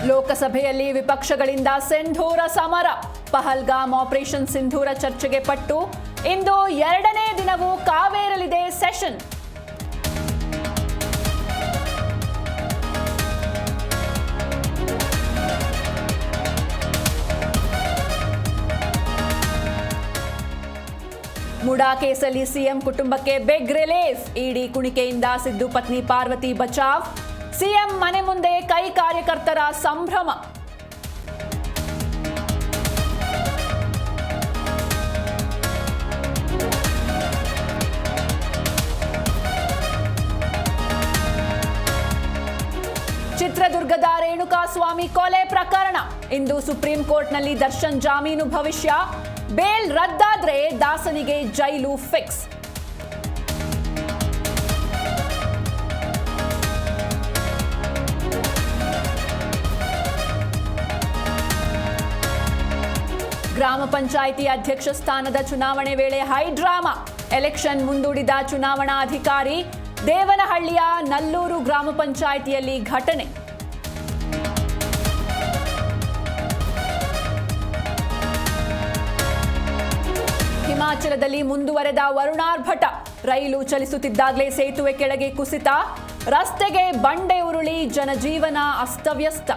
ಲೋಕಸಭೆಯಲ್ಲಿ ವಿಪಕ್ಷಗಳಿಂದ ಸಿಂಧೂರ ಸಮರ. ಪಹಲ್ಗಾಮ್ ಆಪರೇಷನ್ ಸಿಂಧೂರ ಚರ್ಚೆಗೆ ಪಟ್ಟು. ಇಂದು ಎರಡನೇ ದಿನವೂ ಕಾವೇರಲಿದೆ ಸೆಷನ್. ಮುಡಾ ಕೇಸಲ್ಲಿ ಸಿಎಂ ಕುಟುಂಬಕ್ಕೆ ಬಿಗ್ ರಿಲೀಫ್. ಇಡಿ ಕುಣಿಕೆಯಿಂದ ಸಿದ್ದು ಪತ್ನಿ ಪಾರ್ವತಿ ಬಚಾವ್. ಸಿಎಂ ಮನೆ ಮುಂದೆ ಕೈ ಕಾರ್ಯಕರ್ತರ ಸಂಭ್ರಮ. ಚಿತ್ರದುರ್ಗದ ರೇಣುಕಾಸ್ವಾಮಿ ಕೊಲೆ ಪ್ರಕರಣ. ಇಂದು ಸುಪ್ರೀಂ ಕೋರ್ಟ್ನಲ್ಲಿ ದರ್ಶನ್ ಜಾಮೀನು ಭವಿಷ್ಯ. ಬೇಲ್ ರದ್ದಾದ್ರೆ ದಾಸನಿಗೆ ಜೈಲು ಫಿಕ್ಸ್. ಗ್ರಾಮ ಪಂಚಾಯಿತಿ ಅಧ್ಯಕ್ಷ ಸ್ಥಾನದ ಚುನಾವಣೆ ವೇಳೆ ಹೈಡ್ರಾಮಾ. ಎಲೆಕ್ಷನ್ ಮುಂದೂಡಿದ ಚುನಾವಣಾಧಿಕಾರಿ. ದೇವನಹಳ್ಳಿಯ ನಲ್ಲೂರು ಗ್ರಾಮ ಪಂಚಾಯಿತಿಯಲ್ಲಿ ಘಟನೆ. ಹಿಮಾಚಲದಲ್ಲಿ ಮುಂದುವರೆದ ವರುಣಾರ್ಭಟ. ರೈಲು ಚಲಿಸುತ್ತಿದ್ದಾಗಲೇ ಸೇತುವೆ ಕೆಳಗೆ ಕುಸಿತ. ರಸ್ತೆಗೆ ಬಂಡೆ ಉರುಳಿ ಜನಜೀವನ ಅಸ್ತವ್ಯಸ್ತ.